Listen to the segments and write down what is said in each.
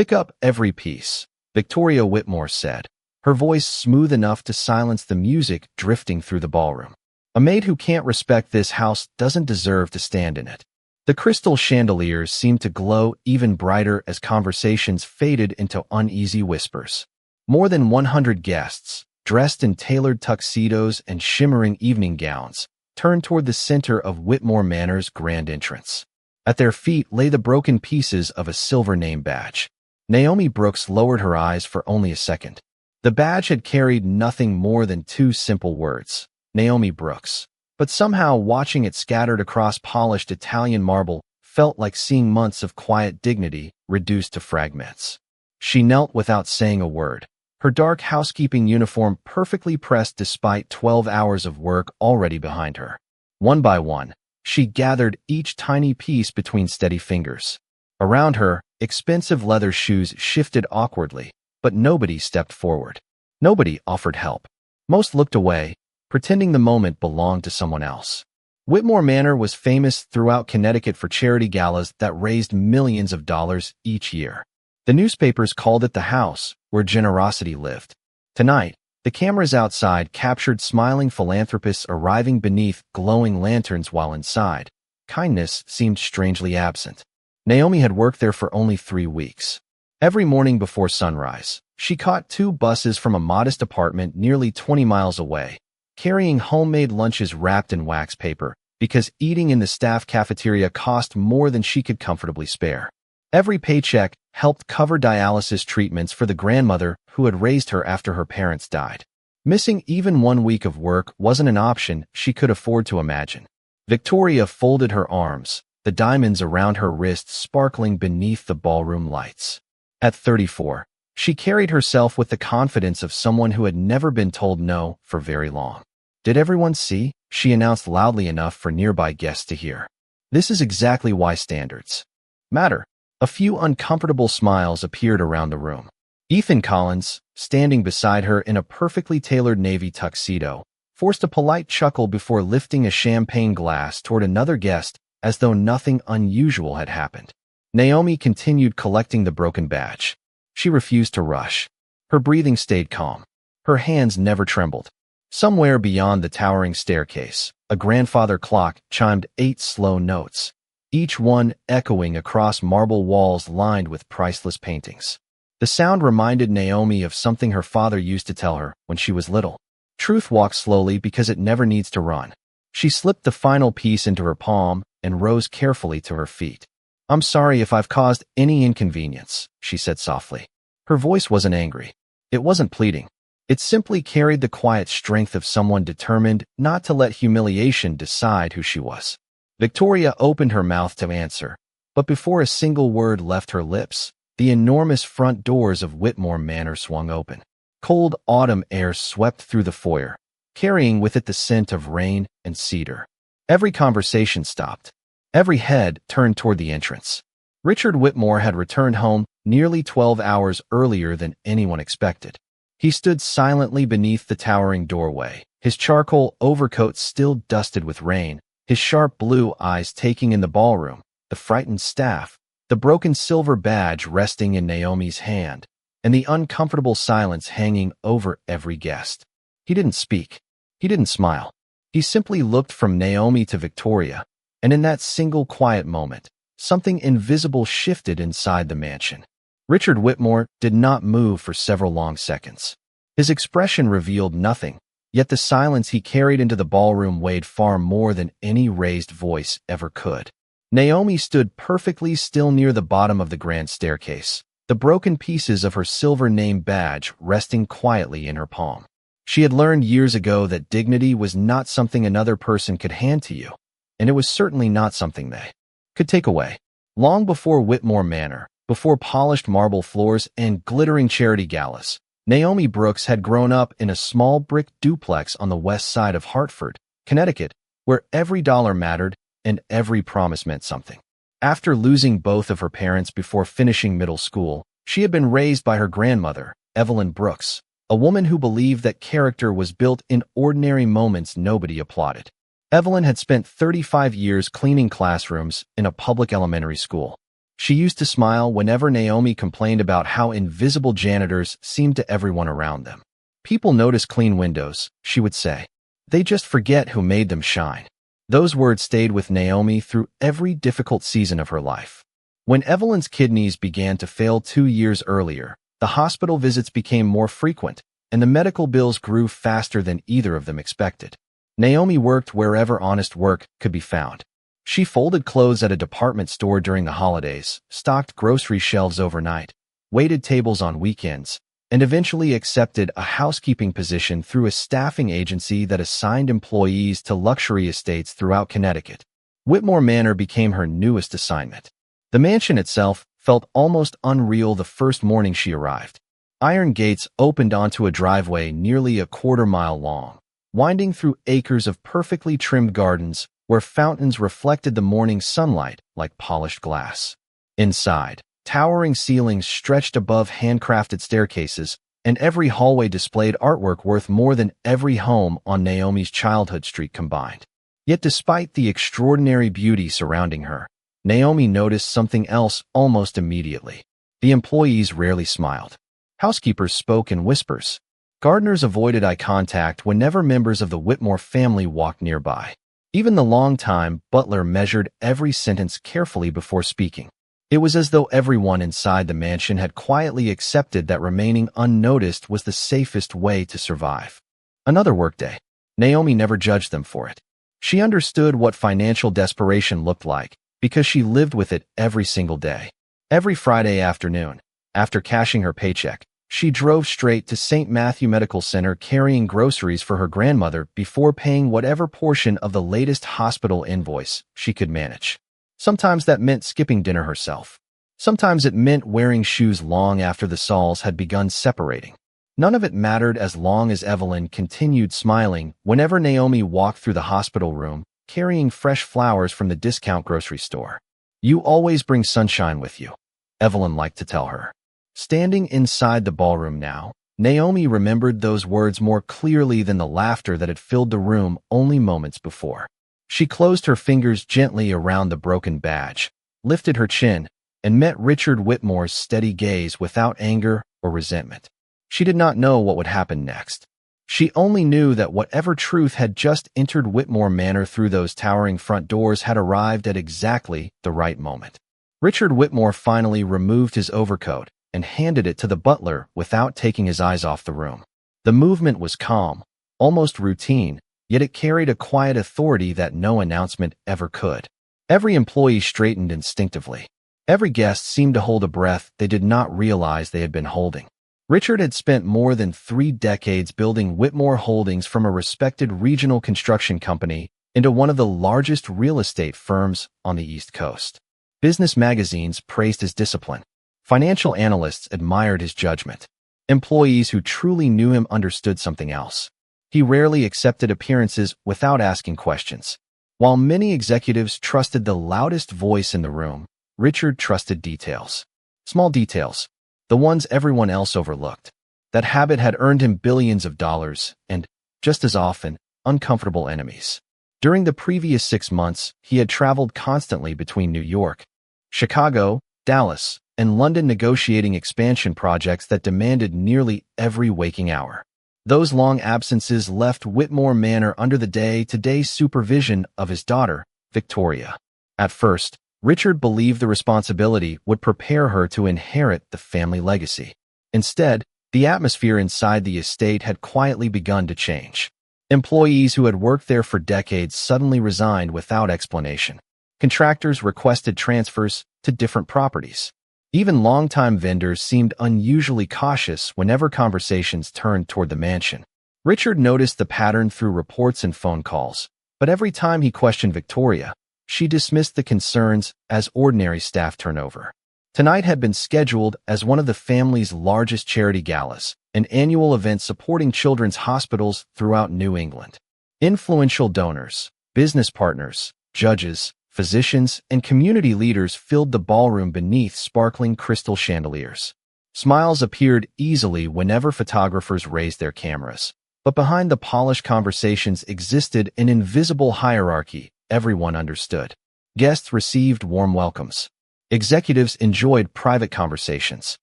Pick up every piece, Victoria Whitmore said, her voice smooth enough to silence the music drifting through the ballroom. A maid who can't respect this house doesn't deserve to stand in it. The crystal chandeliers seemed to glow even brighter as conversations faded into uneasy whispers. More than 100 guests, dressed in tailored tuxedos and shimmering evening gowns, turned toward the center of Whitmore Manor's grand entrance. At their feet lay the broken pieces of a silver name badge. Naomi Brooks lowered her eyes for only a second. The badge had carried nothing more than two simple words, Naomi Brooks. But somehow watching it scattered across polished Italian marble felt like seeing months of quiet dignity reduced to fragments. She knelt without saying a word, her dark housekeeping uniform perfectly pressed despite 12 hours of work already behind her. One by one, she gathered each tiny piece between steady fingers. Around her, expensive leather shoes shifted awkwardly, but nobody stepped forward. Nobody offered help. Most looked away, pretending the moment belonged to someone else. Whitmore Manor was famous throughout Connecticut for charity galas that raised millions of dollars each year. The newspapers called it the house where generosity lived. Tonight, the cameras outside captured smiling philanthropists arriving beneath glowing lanterns while inside. Kindness seemed strangely absent. Naomi had worked there for only 3 weeks. Every morning before sunrise, she caught 2 buses from a modest apartment nearly 20 miles away, carrying homemade lunches wrapped in wax paper because eating in the staff cafeteria cost more than she could comfortably spare. Every paycheck helped cover dialysis treatments for the grandmother who had raised her after her parents died. Missing even 1 week of work wasn't an option she could afford to imagine. Victoria folded her arms, the diamonds around her wrists sparkling beneath the ballroom lights. At 34, she carried herself with the confidence of someone who had never been told no for very long. "Did everyone see?" she announced loudly enough for nearby guests to hear. "This is exactly why standards matter." A few uncomfortable smiles appeared around the room. Ethan Collins, standing beside her in a perfectly tailored navy tuxedo, forced a polite chuckle before lifting a champagne glass toward another guest as though nothing unusual had happened. Naomi continued collecting the broken badge. She refused to rush. Her breathing stayed calm. Her hands never trembled. Somewhere beyond the towering staircase, a grandfather clock chimed 8 slow notes, each one echoing across marble walls lined with priceless paintings. The sound reminded Naomi of something her father used to tell her when she was little. Truth walks slowly because it never needs to run. She slipped the final piece into her palm and rose carefully to her feet. "I'm sorry if I've caused any inconvenience," she said softly. Her voice wasn't angry. It wasn't pleading. It simply carried the quiet strength of someone determined not to let humiliation decide who she was. Victoria opened her mouth to answer, but before a single word left her lips, the enormous front doors of Whitmore Manor swung open. Cold autumn air swept through the foyer, carrying with it the scent of rain and cedar. Every conversation stopped. Every head turned toward the entrance. Richard Whitmore had returned home nearly 12 hours earlier than anyone expected. He stood silently beneath the towering doorway, his charcoal overcoat still dusted with rain, his sharp blue eyes taking in the ballroom, the frightened staff, the broken silver badge resting in Naomi's hand, and the uncomfortable silence hanging over every guest. He didn't speak. He didn't smile. He simply looked from Naomi to Victoria, and in that single quiet moment, something invisible shifted inside the mansion. Richard Whitmore did not move for several long seconds. His expression revealed nothing, yet the silence he carried into the ballroom weighed far more than any raised voice ever could. Naomi stood perfectly still near the bottom of the grand staircase, the broken pieces of her silver name badge resting quietly in her palm. She had learned years ago that dignity was not something another person could hand to you, and it was certainly not something they could take away. Long before Whitmore Manor, before polished marble floors and glittering charity galas, Naomi Brooks had grown up in a small brick duplex on the west side of Hartford, Connecticut, where every dollar mattered and every promise meant something. After losing both of her parents before finishing middle school, she had been raised by her grandmother, Evelyn Brooks, a woman who believed that character was built in ordinary moments nobody applauded. Evelyn had spent 35 years cleaning classrooms in a public elementary school. She used to smile whenever Naomi complained about how invisible janitors seemed to everyone around them. People notice clean windows, she would say. They just forget who made them shine. Those words stayed with Naomi through every difficult season of her life. When Evelyn's kidneys began to fail 2 years earlier, the hospital visits became more frequent, and the medical bills grew faster than either of them expected. Naomi worked wherever honest work could be found. She folded clothes at a department store during the holidays, stocked grocery shelves overnight, waited tables on weekends, and eventually accepted a housekeeping position through a staffing agency that assigned employees to luxury estates throughout Connecticut. Whitmore Manor became her newest assignment. The mansion itself felt almost unreal the first morning she arrived. Iron gates opened onto a driveway nearly a quarter-mile long, winding through acres of perfectly trimmed gardens where fountains reflected the morning sunlight like polished glass. Inside, towering ceilings stretched above handcrafted staircases, and every hallway displayed artwork worth more than every home on Naomi's childhood street combined. Yet despite the extraordinary beauty surrounding her, Naomi noticed something else almost immediately. The employees rarely smiled. Housekeepers spoke in whispers. Gardeners avoided eye contact whenever members of the Whitmore family walked nearby. Even the long-time butler measured every sentence carefully before speaking. It was as though everyone inside the mansion had quietly accepted that remaining unnoticed was the safest way to survive. Another workday. Naomi never judged them for it. She understood what financial desperation looked like because she lived with it every single day. Every Friday afternoon, after cashing her paycheck, she drove straight to St. Matthew Medical Center carrying groceries for her grandmother before paying whatever portion of the latest hospital invoice she could manage. Sometimes that meant skipping dinner herself. Sometimes it meant wearing shoes long after the soles had begun separating. None of it mattered as long as Evelyn continued smiling whenever Naomi walked through the hospital room, carrying fresh flowers from the discount grocery store. "You always bring sunshine with you," Evelyn liked to tell her. Standing inside the ballroom now, Naomi remembered those words more clearly than the laughter that had filled the room only moments before. She closed her fingers gently around the broken badge, lifted her chin, and met Richard Whitmore's steady gaze without anger or resentment. She did not know what would happen next. She only knew that whatever truth had just entered Whitmore Manor through those towering front doors had arrived at exactly the right moment. Richard Whitmore finally removed his overcoat and handed it to the butler without taking his eyes off the room. The movement was calm, almost routine, yet it carried a quiet authority that no announcement ever could. Every employee straightened instinctively. Every guest seemed to hold a breath they did not realize they had been holding. Richard had spent more than 3 decades building Whitmore Holdings from a respected regional construction company into one of the largest real estate firms on the East Coast. Business magazines praised his discipline. Financial analysts admired his judgment. Employees who truly knew him understood something else. He rarely accepted appearances without asking questions. While many executives trusted the loudest voice in the room, Richard trusted details. Small details, the ones everyone else overlooked. That habit had earned him billions of dollars and, just as often, uncomfortable enemies. During the previous 6 months, he had traveled constantly between New York, Chicago, Dallas, and London negotiating expansion projects that demanded nearly every waking hour. Those long absences left Whitmore Manor under the day-to-day supervision of his daughter, Victoria. At first, Richard believed the responsibility would prepare her to inherit the family legacy. Instead, the atmosphere inside the estate had quietly begun to change. Employees who had worked there for decades suddenly resigned without explanation. Contractors requested transfers to different properties. Even longtime vendors seemed unusually cautious whenever conversations turned toward the mansion. Richard noticed the pattern through reports and phone calls, but every time he questioned Victoria, she dismissed the concerns as ordinary staff turnover. Tonight had been scheduled as one of the family's largest charity galas, an annual event supporting children's hospitals throughout New England. Influential donors, business partners, judges, physicians, and community leaders filled the ballroom beneath sparkling crystal chandeliers. Smiles appeared easily whenever photographers raised their cameras, but behind the polished conversations existed an invisible hierarchy everyone understood. Guests received warm welcomes. Executives enjoyed private conversations.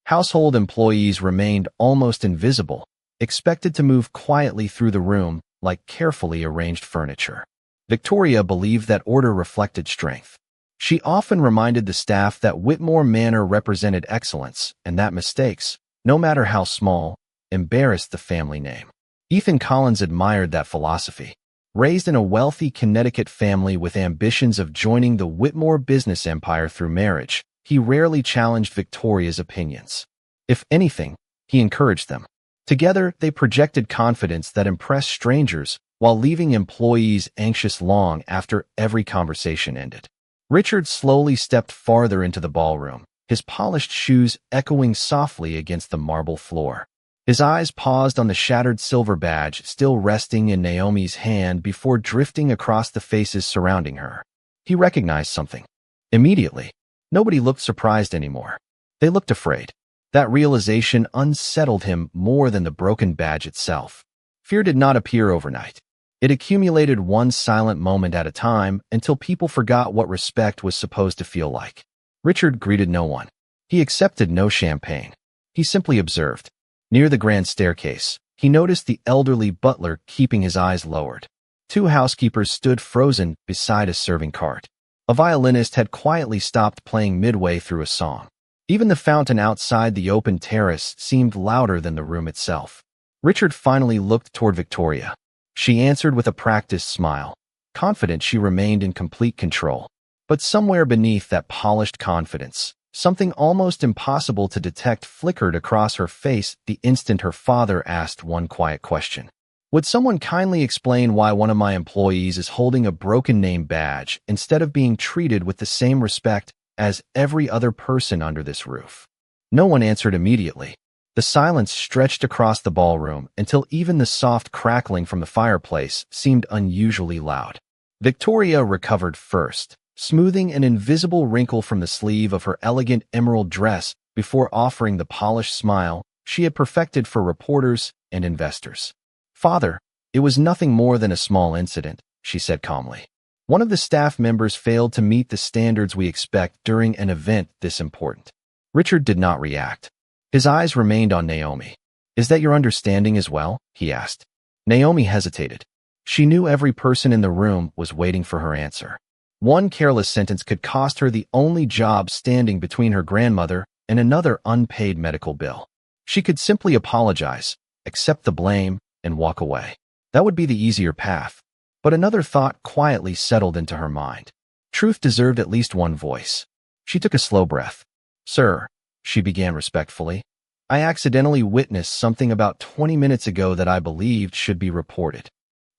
Household employees remained almost invisible, expected to move quietly through the room like carefully arranged furniture. Victoria believed that order reflected strength. She often reminded the staff that Whitmore Manor represented excellence and that mistakes, no matter how small, embarrassed the family name. Ethan Collins admired that philosophy. Raised in a wealthy Connecticut family with ambitions of joining the Whitmore business empire through marriage, he rarely challenged Victoria's opinions. If anything, he encouraged them. Together, they projected confidence that impressed strangers while leaving employees anxious long after every conversation ended. Richard slowly stepped farther into the ballroom, his polished shoes echoing softly against the marble floor. His eyes paused on the shattered silver badge still resting in Naomi's hand before drifting across the faces surrounding her. He recognized something. Immediately, nobody looked surprised anymore. They looked afraid. That realization unsettled him more than the broken badge itself. Fear did not appear overnight. It accumulated one silent moment at a time until people forgot what respect was supposed to feel like. Richard greeted no one. He accepted no champagne. He simply observed. Near the grand staircase, he noticed the elderly butler keeping his eyes lowered. Two housekeepers stood frozen beside a serving cart. A violinist had quietly stopped playing midway through a song. Even the fountain outside the open terrace seemed louder than the room itself. Richard finally looked toward Victoria. She answered with a practiced smile. Confident she remained in complete control. But somewhere beneath that polished confidence, something almost impossible to detect flickered across her face the instant her father asked one quiet question. Would someone kindly explain why one of my employees is holding a broken name badge instead of being treated with the same respect as every other person under this roof? No one answered immediately. The silence stretched across the ballroom until even the soft crackling from the fireplace seemed unusually loud. Victoria recovered first, smoothing an invisible wrinkle from the sleeve of her elegant emerald dress before offering the polished smile she had perfected for reporters and investors. "Father, it was nothing more than a small incident," she said calmly. "One of the staff members failed to meet the standards we expect during an event this important." Richard did not react. His eyes remained on Naomi. "Is that your understanding as well?" he asked. Naomi hesitated. She knew every person in the room was waiting for her answer. One careless sentence could cost her the only job standing between her grandmother and another unpaid medical bill. She could simply apologize, accept the blame, and walk away. That would be the easier path. But another thought quietly settled into her mind. Truth deserved at least one voice. She took a slow breath. "Sir," she began respectfully, "I accidentally witnessed something about 20 minutes ago that I believed should be reported."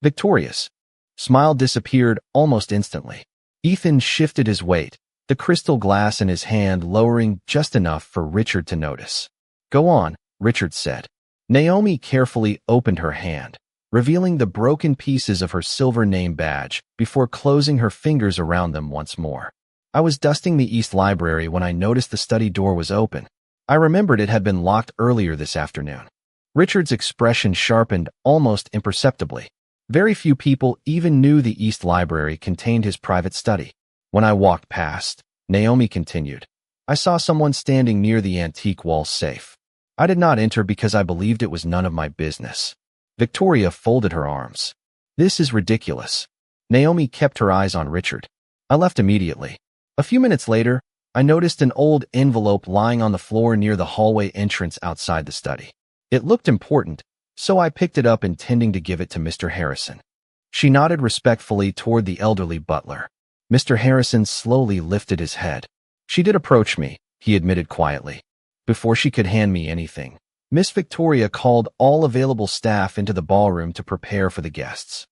Victoria's smile disappeared almost instantly. Ethan shifted his weight, the crystal glass in his hand lowering just enough for Richard to notice. "Go on," Richard said. Naomi carefully opened her hand, revealing the broken pieces of her silver name badge before closing her fingers around them once more. "I was dusting the East Library when I noticed the study door was open. I remembered it had been locked earlier this afternoon." Richard's expression sharpened almost imperceptibly. Very few people even knew the East Library contained his private study. "When I walked past," Naomi continued, "I saw someone standing near the antique wall safe. I did not enter because I believed it was none of my business." Victoria folded her arms. "This is ridiculous." Naomi kept her eyes on Richard. "I left immediately. A few minutes later, I noticed an old envelope lying on the floor near the hallway entrance outside the study. It looked important, so I picked it up intending to give it to Mr. Harrison." She nodded respectfully toward the elderly butler. Mr. Harrison slowly lifted his head. "She did approach me," he admitted quietly. "Before she could hand me anything, Miss Victoria called all available staff into the ballroom to prepare for the guests."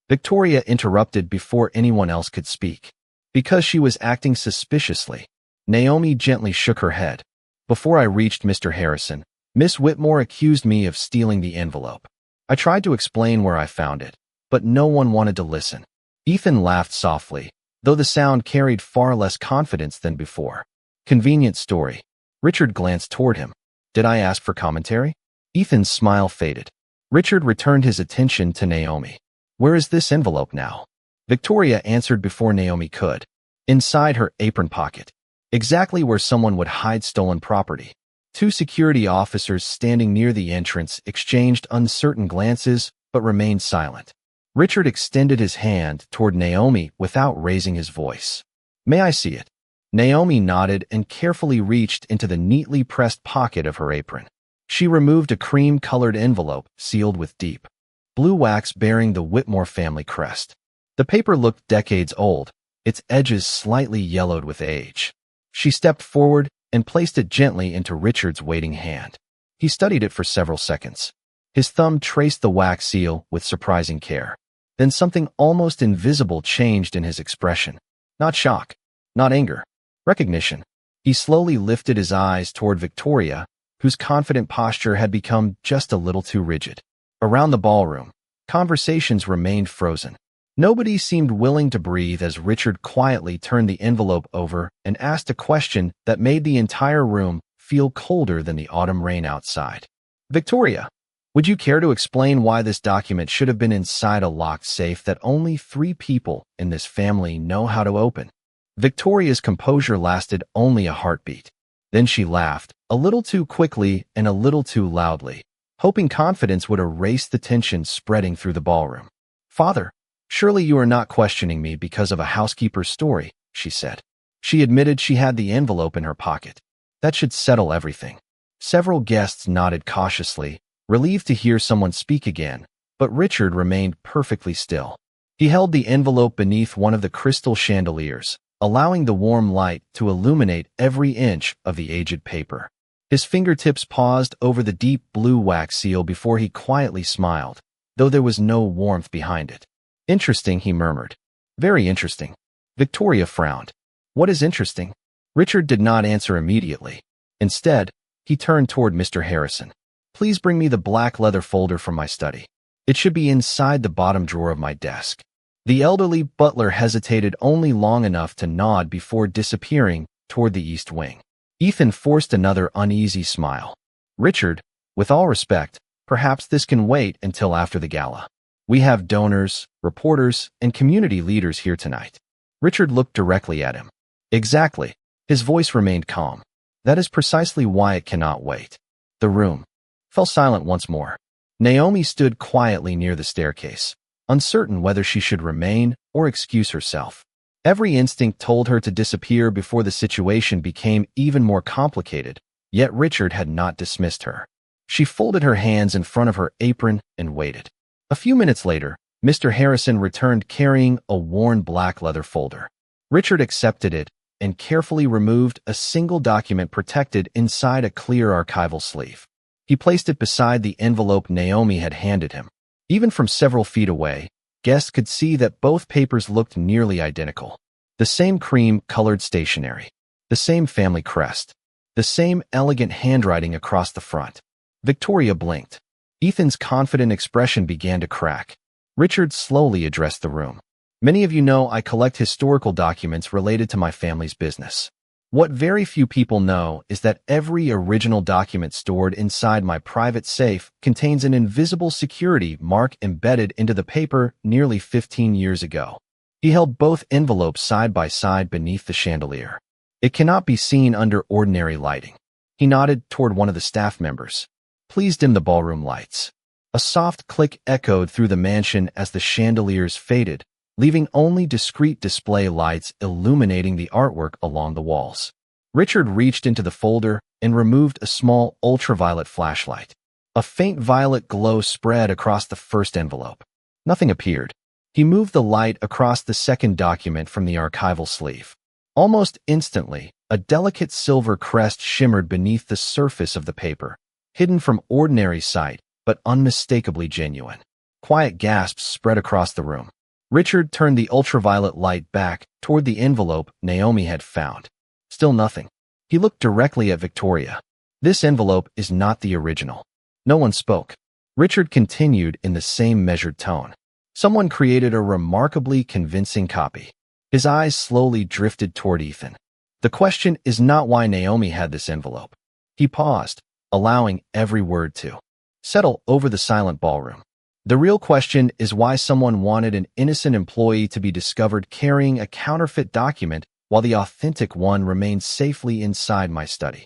Victoria interrupted before anyone else could speak. Because she was acting suspiciously, Naomi gently shook her head. "Before I reached Mr. Harrison, Miss Whitmore accused me of stealing the envelope. I tried to explain where I found it, but no one wanted to listen." Ethan laughed softly, though the sound carried far less confidence than before. "Convenient story." Richard glanced toward him. "Did I ask for commentary?" Ethan's smile faded. Richard returned his attention to Naomi. "Where is this envelope now?" Victoria answered before Naomi could. "Inside her apron pocket." exactly where someone would hide stolen property. Two security officers standing near the entrance exchanged uncertain glances but remained silent. Richard extended his hand toward Naomi without raising his voice. "May I see it?" Naomi nodded and carefully reached into the neatly pressed pocket of her apron. She removed a cream-colored envelope sealed with deep blue wax bearing the Whitmore family crest. The paper looked decades old, its edges slightly yellowed with age. She stepped forward and placed it gently into Richard's waiting hand. He studied it for several seconds. His thumb traced the wax seal with surprising care. Then something almost invisible changed in his expression. Not shock, not anger, recognition. He slowly lifted his eyes toward Victoria, whose confident posture had become just a little too rigid. Around the ballroom, conversations remained frozen. Nobody seemed willing to breathe as Richard quietly turned the envelope over and asked a question that made the entire room feel colder than the autumn rain outside. "Victoria, would you care to explain why this document should have been inside a locked safe that only 3 people in this family know how to open?" Victoria's composure lasted only a heartbeat. Then she laughed, a little too quickly and a little too loudly, hoping confidence would erase the tension spreading through the ballroom. "Father, surely you are not questioning me because of a housekeeper's story," she said. She admitted she had the envelope in her pocket. That should settle everything. Several guests nodded cautiously, relieved to hear someone speak again, but Richard remained perfectly still. He held the envelope beneath one of the crystal chandeliers, allowing the warm light to illuminate every inch of the aged paper. His fingertips paused over the deep blue wax seal before he quietly smiled, though there was no warmth behind it. "Interesting," he murmured. "Very interesting." Victoria frowned. "What is interesting?" Richard did not answer immediately. Instead, he turned toward Mr. Harrison. "Please bring me the black leather folder from my study. It should be inside the bottom drawer of my desk." The elderly butler hesitated only long enough to nod before disappearing toward the east wing. Ethan forced another uneasy smile. "Richard, with all respect, perhaps this can wait until after the gala. We have donors, reporters, and community leaders here tonight." Richard looked directly at him. "Exactly." His voice remained calm. "That is precisely why it cannot wait." The room fell silent once more. Naomi stood quietly near the staircase, uncertain whether she should remain or excuse herself. Every instinct told her to disappear before the situation became even more complicated, yet Richard had not dismissed her. She folded her hands in front of her apron and waited. A few minutes later, Mr. Harrison returned carrying a worn black leather folder. Richard accepted it and carefully removed a single document protected inside a clear archival sleeve. He placed it beside the envelope Naomi had handed him. Even from several feet away, guests could see that both papers looked nearly identical. The same cream-colored stationery, the same family crest, the same elegant handwriting across the front. Victoria blinked. Ethan's confident expression began to crack. Richard slowly addressed the room. "Many of you know I collect historical documents related to my family's business. What very few people know is that every original document stored inside my private safe contains an invisible security mark embedded into the paper nearly 15 years ago." He held both envelopes side by side beneath the chandelier. "It cannot be seen under ordinary lighting." He nodded toward one of the staff members. "Please dim the ballroom lights." A soft click echoed through the mansion as the chandeliers faded, leaving only discreet display lights illuminating the artwork along the walls. Richard reached into the folder and removed a small ultraviolet flashlight. A faint violet glow spread across the first envelope. Nothing appeared. He moved the light across the second document from the archival sleeve. Almost instantly, a delicate silver crest shimmered beneath the surface of the paper, hidden from ordinary sight, but unmistakably genuine. Quiet gasps spread across the room. Richard turned the ultraviolet light back toward the envelope Naomi had found. Still nothing. He looked directly at Victoria. "This envelope is not the original." No one spoke. Richard continued in the same measured tone. "Someone created a remarkably convincing copy." His eyes slowly drifted toward Ethan. "The question is not why Naomi had this envelope." He paused, allowing every word to settle over the silent ballroom. "The real question is why someone wanted an innocent employee to be discovered carrying a counterfeit document while the authentic one remained safely inside my study.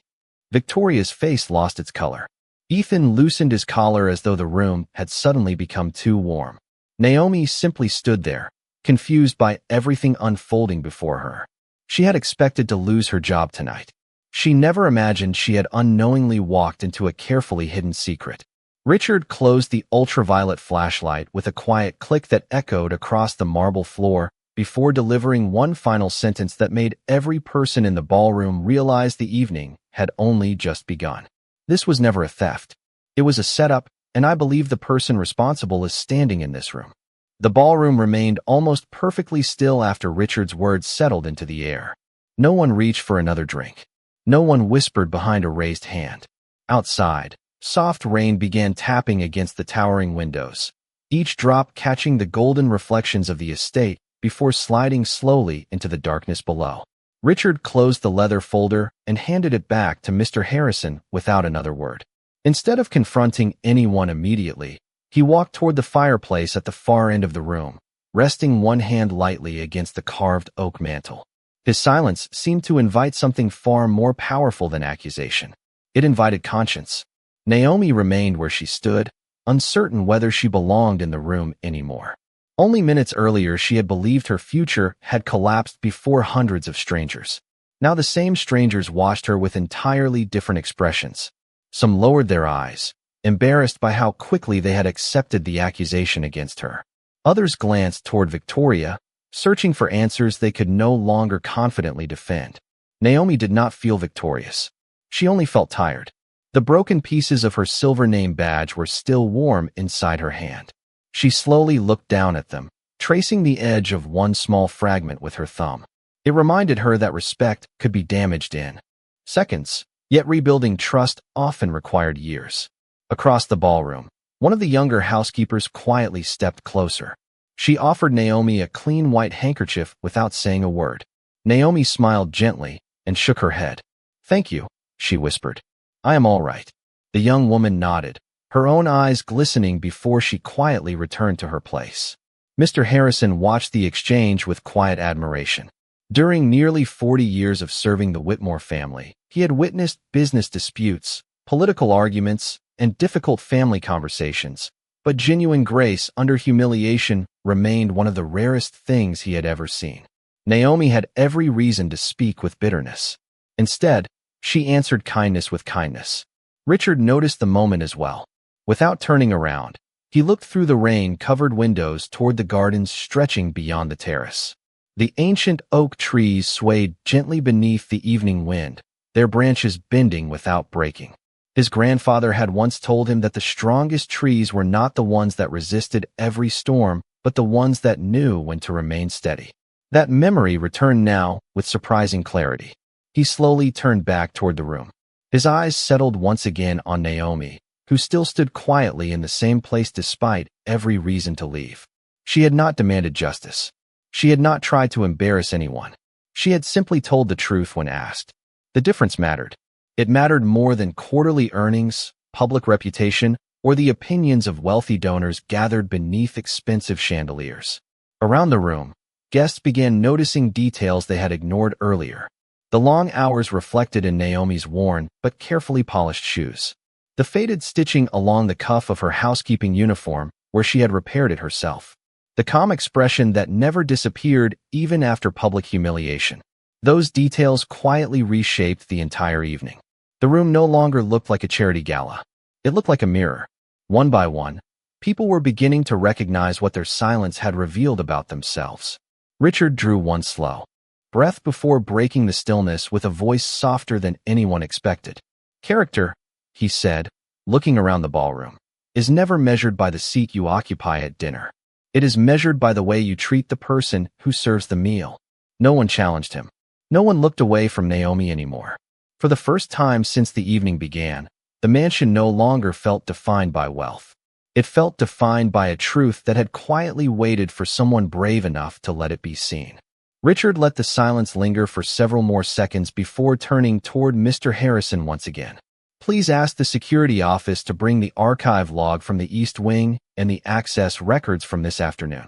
Victoria's face lost its color. Ethan loosened his collar as though the room had suddenly become too warm. Naomi simply stood there, confused by everything unfolding before her. She had expected to lose her job tonight. She never imagined she had unknowingly walked into a carefully hidden secret. Richard closed the ultraviolet flashlight with a quiet click that echoed across the marble floor before delivering one final sentence that made every person in the ballroom realize the evening had only just begun. This was never a theft. It was a setup, and I believe the person responsible is standing in this room. The ballroom remained almost perfectly still after Richard's words settled into the air. No one reached for another drink. No one whispered behind a raised hand. Outside, soft rain began tapping against the towering windows, each drop catching the golden reflections of the estate before sliding slowly into the darkness below. Richard closed the leather folder and handed it back to Mr. Harrison without another word. Instead of confronting anyone immediately, he walked toward the fireplace at the far end of the room, resting one hand lightly against the carved oak mantel. His silence seemed to invite something far more powerful than accusation. It invited conscience. Naomi remained where she stood, uncertain whether she belonged in the room anymore. Only minutes earlier she had believed her future had collapsed before hundreds of strangers. Now the same strangers watched her with entirely different expressions. Some lowered their eyes, embarrassed by how quickly they had accepted the accusation against her. Others glanced toward Victoria, searching for answers they could no longer confidently defend. Naomi did not feel victorious. She only felt tired. The broken pieces of her silver name badge were still warm inside her hand. She slowly looked down at them, tracing the edge of one small fragment with her thumb. It reminded her that respect could be damaged in seconds, yet rebuilding trust often required years. Across the ballroom, one of the younger housekeepers quietly stepped closer. She offered Naomi a clean white handkerchief without saying a word. Naomi smiled gently and shook her head. "Thank you," she whispered. "I am all right." The young woman nodded, her own eyes glistening before she quietly returned to her place. Mr. Harrison watched the exchange with quiet admiration. During nearly 40 years of serving the Whitmore family, he had witnessed business disputes, political arguments, and difficult family conversations, but genuine grace under humiliation remained one of the rarest things he had ever seen. Naomi had every reason to speak with bitterness. Instead, she answered kindness with kindness. Richard noticed the moment as well. Without turning around, he looked through the rain-covered windows toward the gardens stretching beyond the terrace. The ancient oak trees swayed gently beneath the evening wind, their branches bending without breaking. His grandfather had once told him that the strongest trees were not the ones that resisted every storm, but the ones that knew when to remain steady. That memory returned now with surprising clarity. He slowly turned back toward the room. His eyes settled once again on Naomi, who still stood quietly in the same place despite every reason to leave. She had not demanded justice. She had not tried to embarrass anyone. She had simply told the truth when asked. The difference mattered. It mattered more than quarterly earnings, public reputation, or the opinions of wealthy donors gathered beneath expensive chandeliers. Around the room, guests began noticing details they had ignored earlier. The long hours reflected in Naomi's worn but carefully polished shoes. The faded stitching along the cuff of her housekeeping uniform where she had repaired it herself. The calm expression that never disappeared even after public humiliation. Those details quietly reshaped the entire evening. The room no longer looked like a charity gala. It looked like a mirror. One by one, people were beginning to recognize what their silence had revealed about themselves. Richard drew one slow breath before breaking the stillness with a voice softer than anyone expected. "Character," he said, looking around the ballroom, "is never measured by the seat you occupy at dinner. It is measured by the way you treat the person who serves the meal." No one challenged him. No one looked away from Naomi anymore. For the first time since the evening began, the mansion no longer felt defined by wealth. It felt defined by a truth that had quietly waited for someone brave enough to let it be seen. Richard let the silence linger for several more seconds before turning toward Mr. Harrison once again. "Please ask the security office to bring the archive log from the East Wing and the access records from this afternoon."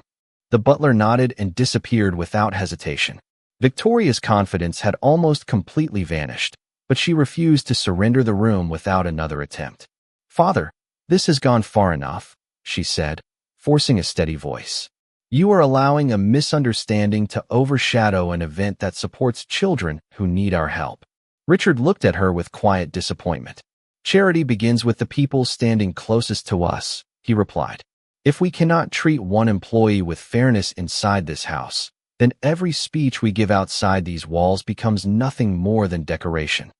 The butler nodded and disappeared without hesitation. Victoria's confidence had almost completely vanished, but she refused to surrender the room without another attempt. "Father, this has gone far enough," she said, forcing a steady voice. "You are allowing a misunderstanding to overshadow an event that supports children who need our help." Richard looked at her with quiet disappointment. "Charity begins with the people standing closest to us," he replied. "If we cannot treat one employee with fairness inside this house, then every speech we give outside these walls becomes nothing more than decoration."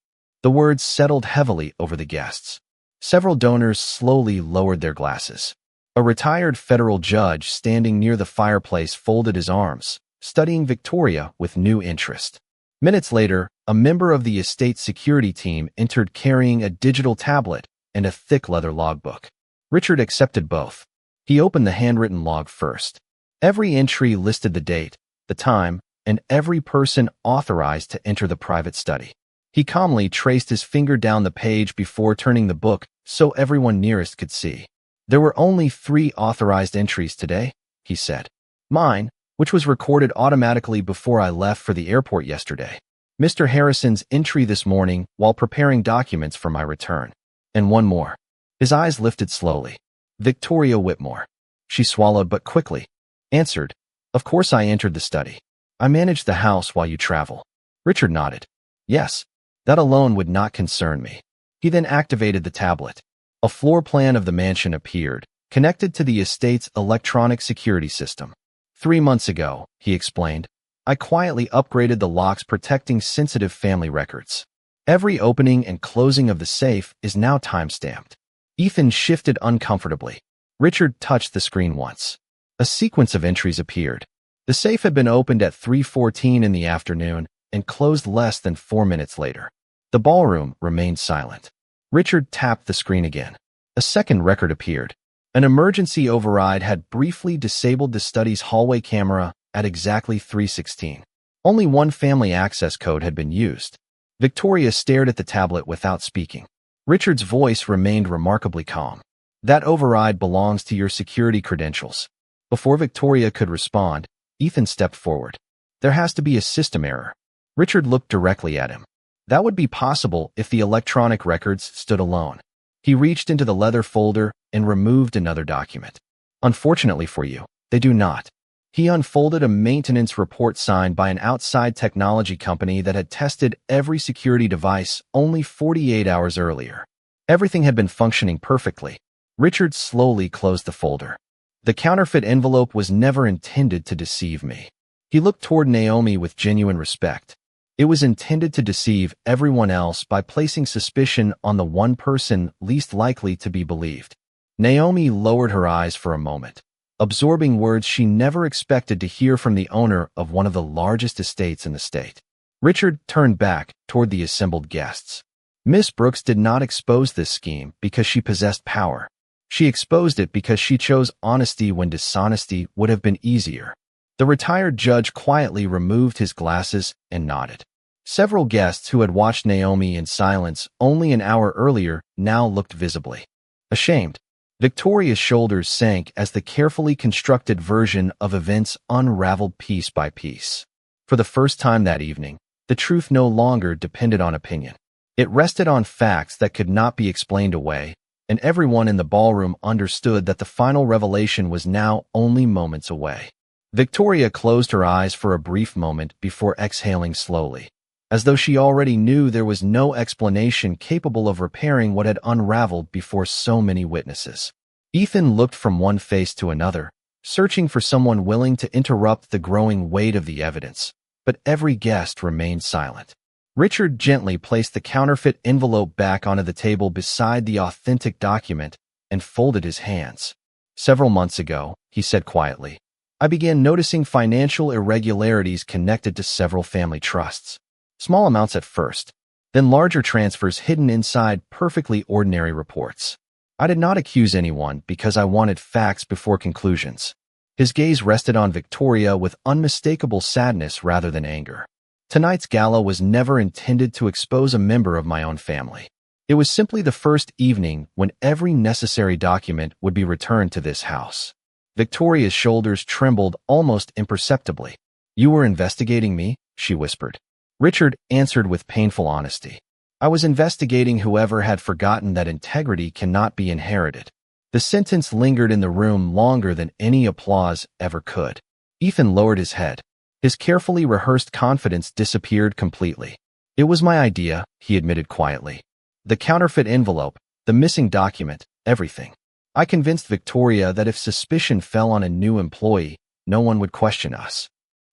The words settled heavily over the guests. Several donors slowly lowered their glasses. A retired federal judge standing near the fireplace folded his arms, studying Victoria with new interest. Minutes later, a member of the estate security team entered carrying a digital tablet and a thick leather logbook. Richard accepted both. He opened the handwritten log first. Every entry listed the date, the time, and every person authorized to enter the private study. He calmly traced his finger down the page before turning the book so everyone nearest could see. "There were only 3 authorized entries today," he said. "Mine, which was recorded automatically before I left for the airport yesterday. Mr. Harrison's entry this morning while preparing documents for my return. And one more." His eyes lifted slowly. "Victoria Whitmore." She swallowed but quickly answered, "Of course I entered the study. I managed the house while you travel." Richard nodded. "Yes, that alone would not concern me." He then activated the tablet. A floor plan of the mansion appeared, connected to the estate's electronic security system. 3 months ago, he explained, I quietly upgraded the locks protecting sensitive family records. Every opening and closing of the safe is now time-stamped. Ethan shifted uncomfortably. Richard touched the screen once. A sequence of entries appeared. The safe had been opened at 3:14 in the afternoon and closed less than 4 minutes later. The ballroom remained silent. Richard tapped the screen again. A second record appeared. An emergency override had briefly disabled the study's hallway camera at exactly 3:16. Only one family access code had been used. Victoria stared at the tablet without speaking. Richard's voice remained remarkably calm. "That override belongs to your security credentials." Before Victoria could respond, Ethan stepped forward. "There has to be a system error." Richard looked directly at him. "That would be possible if the electronic records stood alone." He reached into the leather folder and removed another document. "Unfortunately for you, they do not." He unfolded a maintenance report signed by an outside technology company that had tested every security device only 48 hours earlier. Everything had been functioning perfectly. Richard slowly closed the folder. "The counterfeit envelope was never intended to deceive me." He looked toward Naomi with genuine respect. It was intended to deceive everyone else by placing suspicion on the one person least likely to be believed. Naomi lowered her eyes for a moment, absorbing words she never expected to hear from the owner of one of the largest estates in the state. Richard turned back toward the assembled guests. Miss Brooks did not expose this scheme because she possessed power. She exposed it because she chose honesty when dishonesty would have been easier. The retired judge quietly removed his glasses and nodded. Several guests who had watched Naomi in silence only an hour earlier now looked visibly ashamed. Victoria's shoulders sank as the carefully constructed version of events unraveled piece by piece. For the first time that evening, the truth no longer depended on opinion. It rested on facts that could not be explained away, and everyone in the ballroom understood that the final revelation was now only moments away. Victoria closed her eyes for a brief moment before exhaling slowly, as though she already knew there was no explanation capable of repairing what had unraveled before so many witnesses. Ethan looked from one face to another, searching for someone willing to interrupt the growing weight of the evidence, but every guest remained silent. Richard gently placed the counterfeit envelope back onto the table beside the authentic document and folded his hands. "Several months ago," he said quietly, "I began noticing financial irregularities connected to several family trusts. Small amounts at first, then larger transfers hidden inside perfectly ordinary reports. I did not accuse anyone because I wanted facts before conclusions." His gaze rested on Victoria with unmistakable sadness rather than anger. "Tonight's gala was never intended to expose a member of my own family. It was simply the first evening when every necessary document would be returned to this house." Victoria's shoulders trembled almost imperceptibly. You were investigating me? She whispered. Richard answered with painful honesty. I was investigating whoever had forgotten that integrity cannot be inherited. The sentence lingered in the room longer than any applause ever could. Ethan lowered his head. His carefully rehearsed confidence disappeared completely. It was my idea, he admitted quietly. The counterfeit envelope, the missing document, everything. I convinced Victoria that if suspicion fell on a new employee, no one would question us.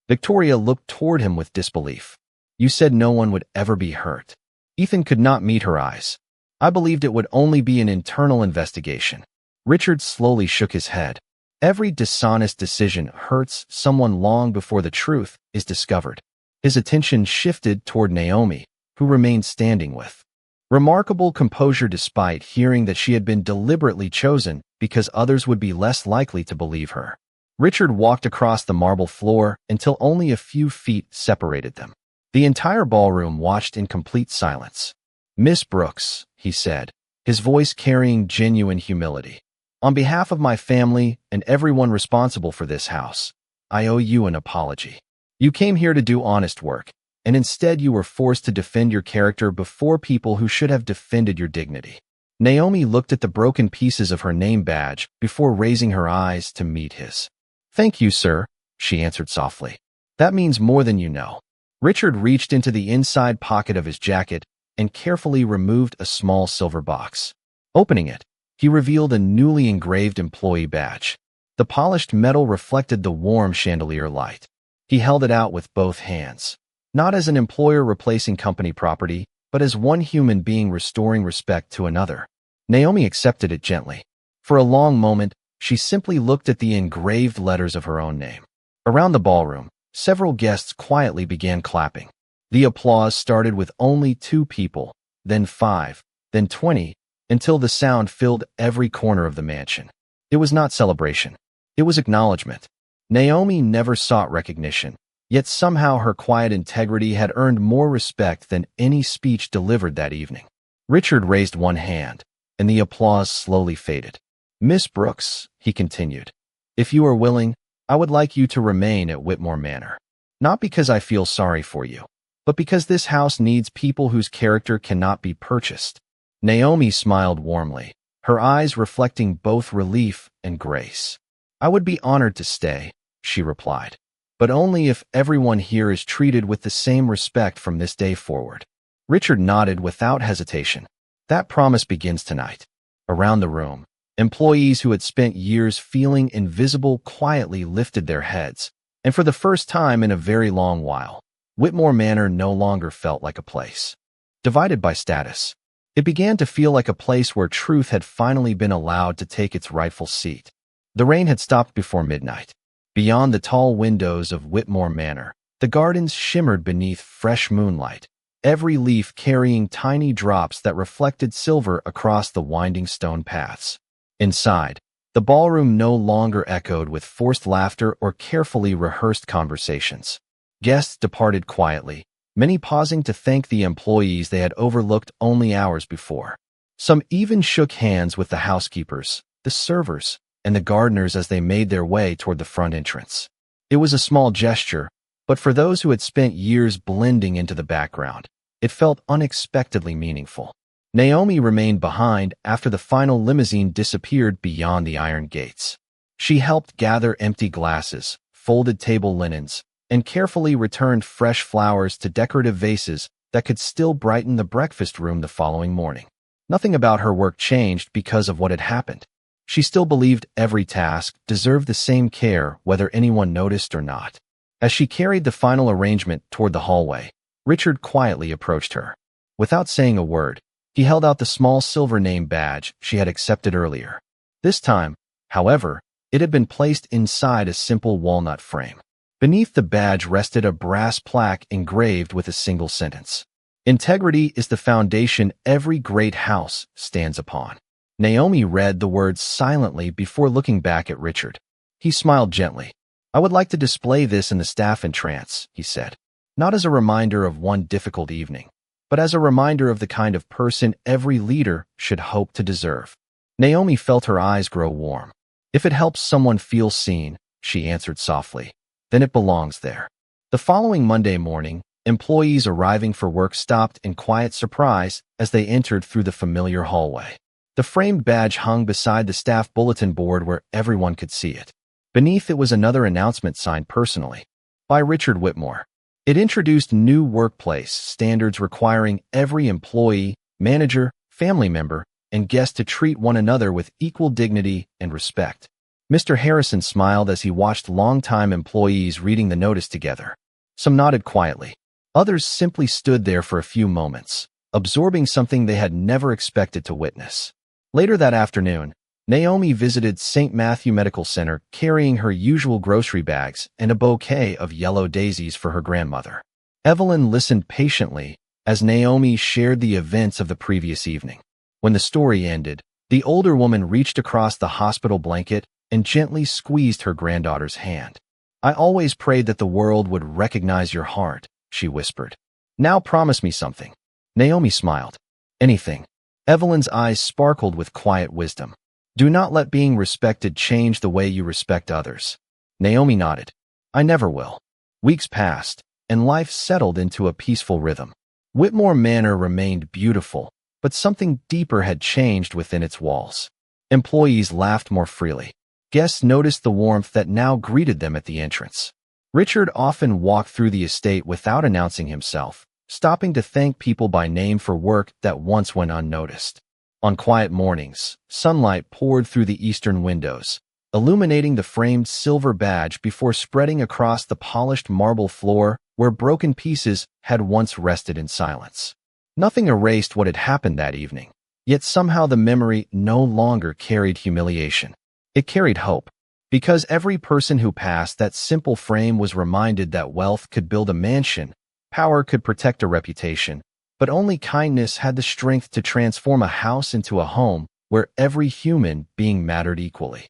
Victoria looked toward him with disbelief. You said no one would ever be hurt. Ethan could not meet her eyes. I believed it would only be an internal investigation. Richard slowly shook his head. Every dishonest decision hurts someone long before the truth is discovered. His attention shifted toward Naomi, who remained standing with remarkable composure despite hearing that she had been deliberately chosen because others would be less likely to believe her. Richard walked across the marble floor until only a few feet separated them. The entire ballroom watched in complete silence. Miss Brooks, he said, his voice carrying genuine humility. On behalf of my family and everyone responsible for this house, I owe you an apology. You came here to do honest work, and instead you were forced to defend your character before people who should have defended your dignity. Naomi looked at the broken pieces of her name badge before raising her eyes to meet his. Thank you, sir, she answered softly. That means more than you know. Richard reached into the inside pocket of his jacket and carefully removed a small silver box. Opening it, he revealed a newly engraved employee badge. The polished metal reflected the warm chandelier light. He held it out with both hands, not as an employer replacing company property, but as one human being restoring respect to another. Naomi accepted it gently. For a long moment, she simply looked at the engraved letters of her own name. Around the ballroom, several guests quietly began clapping. The applause started with only 2 people, then 5, then 20, until the sound filled every corner of the mansion. It was not celebration. It was acknowledgement. Naomi never sought recognition, yet somehow her quiet integrity had earned more respect than any speech delivered that evening. Richard raised one hand, and the applause slowly faded. Miss Brooks, he continued, if you are willing, I would like you to remain at Whitmore Manor. Not because I feel sorry for you, but because this house needs people whose character cannot be purchased. Naomi smiled warmly, her eyes reflecting both relief and grace. I would be honored to stay, she replied, but only if everyone here is treated with the same respect from this day forward. Richard nodded without hesitation. That promise begins tonight. Around the room, employees who had spent years feeling invisible quietly lifted their heads, and for the first time in a very long while, Whitmore Manor no longer felt like a place divided by status. It began to feel like a place where truth had finally been allowed to take its rightful seat. The rain had stopped before midnight. Beyond the tall windows of Whitmore Manor, the gardens shimmered beneath fresh moonlight, every leaf carrying tiny drops that reflected silver across the winding stone paths. Inside, the ballroom no longer echoed with forced laughter or carefully rehearsed conversations. Guests departed quietly, many pausing to thank the employees they had overlooked only hours before. Some even shook hands with the housekeepers, the servers, and the gardeners as they made their way toward the front entrance. It was a small gesture, but for those who had spent years blending into the background, it felt unexpectedly meaningful. Naomi remained behind after the final limousine disappeared beyond the iron gates. She helped gather empty glasses, folded table linens, and carefully returned fresh flowers to decorative vases that could still brighten the breakfast room the following morning. Nothing about her work changed because of what had happened. She still believed every task deserved the same care whether anyone noticed or not. As she carried the final arrangement toward the hallway, Richard quietly approached her. Without saying a word, he held out the small silver name badge she had accepted earlier. This time, however, it had been placed inside a simple walnut frame. Beneath the badge rested a brass plaque engraved with a single sentence. Integrity is the foundation every great house stands upon. Naomi read the words silently before looking back at Richard. He smiled gently. I would like to display this in the staff entrance, he said, not as a reminder of one difficult evening, but as a reminder of the kind of person every leader should hope to deserve. Naomi felt her eyes grow warm. If it helps someone feel seen, she answered softly, then it belongs there. The following Monday morning, employees arriving for work stopped in quiet surprise as they entered through the familiar hallway. The framed badge hung beside the staff bulletin board where everyone could see it. Beneath it was another announcement signed personally by Richard Whitmore. It introduced new workplace standards requiring every employee, manager, family member, and guest to treat one another with equal dignity and respect. Mr. Harrison smiled as he watched longtime employees reading the notice together. Some nodded quietly. Others simply stood there for a few moments, absorbing something they had never expected to witness. Later that afternoon, Naomi visited St. Matthew Medical Center carrying her usual grocery bags and a bouquet of yellow daisies for her grandmother. Evelyn listened patiently as Naomi shared the events of the previous evening. When the story ended, the older woman reached across the hospital blanket and gently squeezed her granddaughter's hand. "I always prayed that the world would recognize your heart," she whispered. "Now promise me something." Naomi smiled. "Anything." Evelyn's eyes sparkled with quiet wisdom. "Do not let being respected change the way you respect others." Naomi nodded. "I never will." Weeks passed, and life settled into a peaceful rhythm. Whitmore Manor remained beautiful, but something deeper had changed within its walls. Employees laughed more freely. Guests noticed the warmth that now greeted them at the entrance. Richard often walked through the estate without announcing himself, stopping to thank people by name for work that once went unnoticed. On quiet mornings, sunlight poured through the eastern windows, illuminating the framed silver badge before spreading across the polished marble floor where broken pieces had once rested in silence. Nothing erased what had happened that evening, yet somehow the memory no longer carried humiliation. It carried hope, because every person who passed that simple frame was reminded that wealth could build a mansion, power could protect a reputation, but only kindness had the strength to transform a house into a home where every human being mattered equally.